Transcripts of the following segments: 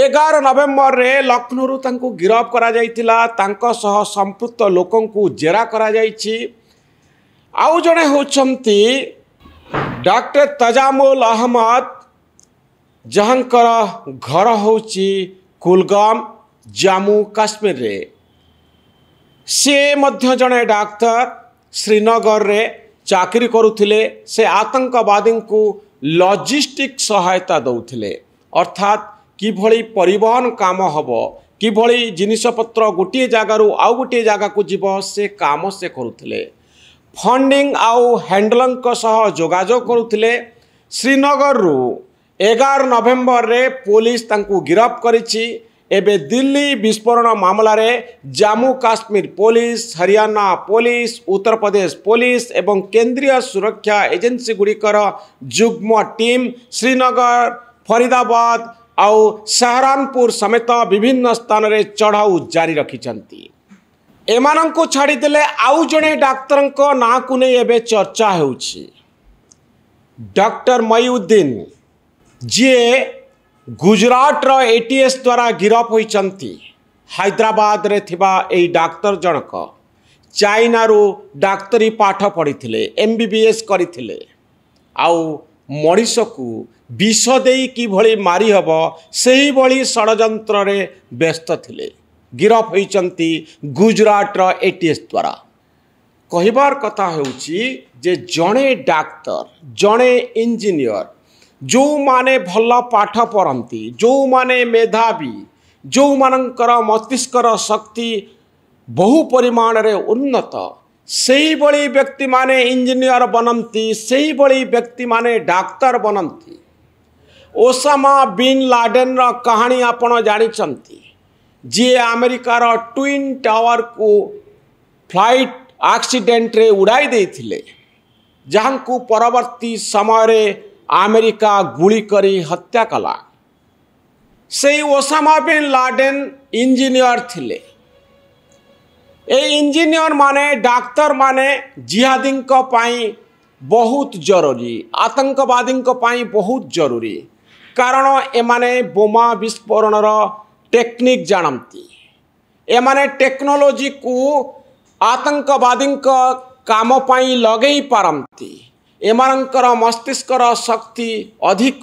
11 नवेम्बर रे लखनऊ तांको गिरफ करा जाइतिला तांको सह संपृक्त लोकंकु जेरा करा जाइछि। आउ जणे होचंती डॉक्टर तजामुल अहमद जहांकर घर होची कुलगाम जम्मू काश्मीर रे। से मध्य जणे डॉक्टर श्रीनगर रे चाकरी करुथिले। से आतंकवादी को लॉजिस्टिक सहायता दौथिले, अर्थात किभली परिवहन काम हबो, किभली जिनिसपत्र गोटे जगारू आउ गोटे जगह को जीव से काम से करुथिले। फंडिंग आउ हैंडलिंग सह जोगाजोग करुथिले। श्रीनगर रु 11 नवेम्बर रे पुलिस तांकु गिरफ करिछि। एबे दिल्ली विस्फोरण मामला रे Jammu Kashmir police, Haryana police, Uttar Pradesh police एवं केंद्रीय सुरक्षा एजेंसी गुड़िकर जुग्म टीम श्रीनगर, फरीदाबाद आउ सहारनपुर समेत विभिन्न स्थान रे चढ़ाऊ जारी रखिछंती। एमानंको छाड़ी देले आउ जणे डाक्तरंको ना को नै एबे चर्चा हेउछि। डॉक्टर मईउद्दीन जे गुजरात रो एटीएस द्वारा गिरफ होइछंती। हैदराबाद रे थिबा एई डाक्तर जनक चाइना रो डाक्तरी पाठ पढ़िथिले, एमबीबीएस करिथिले। आउ मनीष को विष देई कि भली मारी हबो सेही भली षडयंत्र रे व्यस्त थिले। गिरफ होइछंती गुजरात रो एटीएस द्वारा। कहिबार कथा हेउछि जे जणे डाक्तर, जणे इंजीनियर जो माने भल पाठ पढ़ती, जो माने मेधावी, जो मानकर मस्तिष्कर शक्ति बहु परिमाण रे उन्नत, सेही बड़ी व्यक्ति माने इंजीनियर बनती, सेही बड़ी व्यक्ति माने डाक्तर बनती। ओसामा बिन लाडेन रा कहानी आपण जानिछंती, जे अमेरिकार ट्विन टावर को फ्लाइट एक्सीडेंट रे उड़ाई देथिले, जहां को परवर्ती समय रे अमेरिका गुली करी हत्या कला। से ओसामा बिन लाडेन इंजीनियर थिले। ए इंजीनियर माने, डाक्तर माने जिहादी पाई बहुत जरूरी, आतंकवादी पाई बहुत जरूरी। कारण एमाने बोमा विस्फोरण टेक्निक जानती। एमाने टेक्नोलॉजी को आतंकवादी काम पाई लगई पारंती। एमानंकर मस्तिष्कर शक्ति अधिक।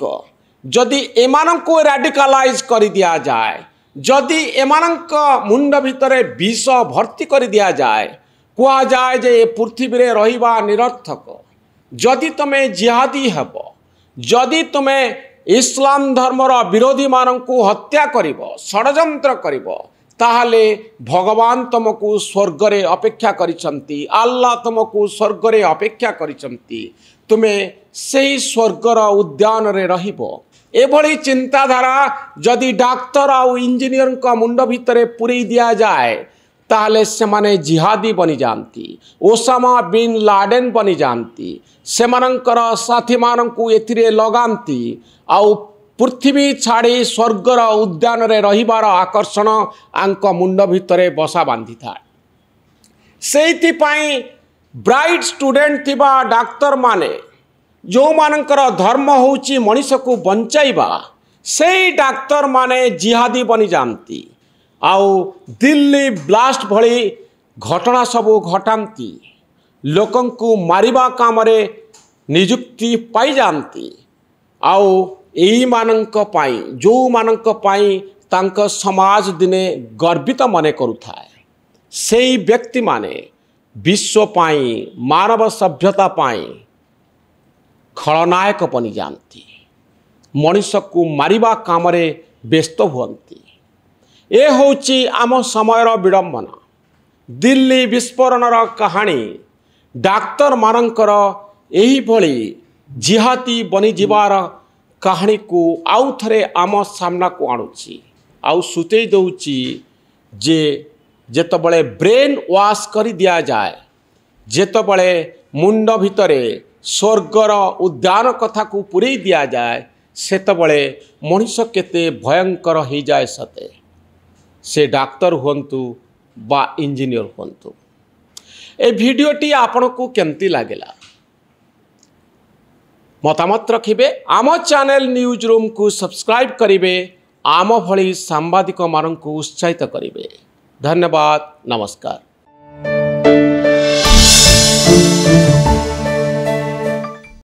जदि एमानंको रेडिकलाइज कर दिया जाए, जदि एमानंक मुंड भितरे विष भर्ती कर दिया जाए, कुआ जाए जे पृथ्वी रे रहिबा निरर्थक। जदि तुमे जिहादी हेब, जदि तुमे इस्लाम धर्मर विरोधी मानंको हत्या करिवो, षडयंत्र करिवो, ताहले भगवान तुमको स्वर्ग रे अपेक्षा करिसंती, अल्लाह तुमको स्वर्ग रे अपेक्षा करिसंती। तुमे सेही स्वर्गर उद्यान रे रहिबो। एभली चिंताधारा जदि डाक्तर आउ इंजीनियर का मुंड भितरे पुरी दिया जाए, ताहले से माने जिहादी बनी जानती, ओसामा बिन लाडेन बनी जानती। सेमानंकर साथी मानंकु एथिरे लगांती आउ पृथ्वी छाड़ी स्वर्गर उद्यान रे रहिबार आकर्षण आंक मुंड भितरे बसा बांधी थाए। सेइथि पई ब्राइट स्टूडेंट थिबा डाक्तर माने, जो मानकर धर्म होची मनीष को बंचाइबा, सेई डाक्तर माने जिहादी बनी जानती। आउ दिल्ली ब्लास्ट भली घटना सबू घटाती, लोकंकु मारिबा काम रे नियुक्ति पाई जानती। आउ एई मानंक पाई, जो मानंक पाई तांक समाज दिने गर्वित मने करुथाए, सेई व्यक्ति माने विश्व पाई, मानव सभ्यता पाई खलनायक बनी जानती। मनीष को मारिबा काम रे व्यस्त हुअंती। ए होची आम समयर विडंबना। दिल्ली विस्फोरणर कहानी डाक्तर मानंकर एही भली जिहादी बनी जिबार कहानी को आउ थरे आम सामना को आणुची, आउ सुतेई दउची जे जेतबळे ब्रेन वाश करी दिया जाए, जेतबळे मुंड भितरे स्वर्गर उद्यान कथा को पुरई दिया जाए, सेतबळे मनीष केते भयंकर हो जाए सते। से डाक्तर हुंतु बा इंजीनियर हुंतु। ए भिडियोटी आपण को केमती लागेला मतामत रखिबे। आम चैनल न्यूज रूम को सब्सक्राइब करिवे आम भली सांबादिक मानक उत्साहित करेंगे। धन्यवाद, नमस्कार।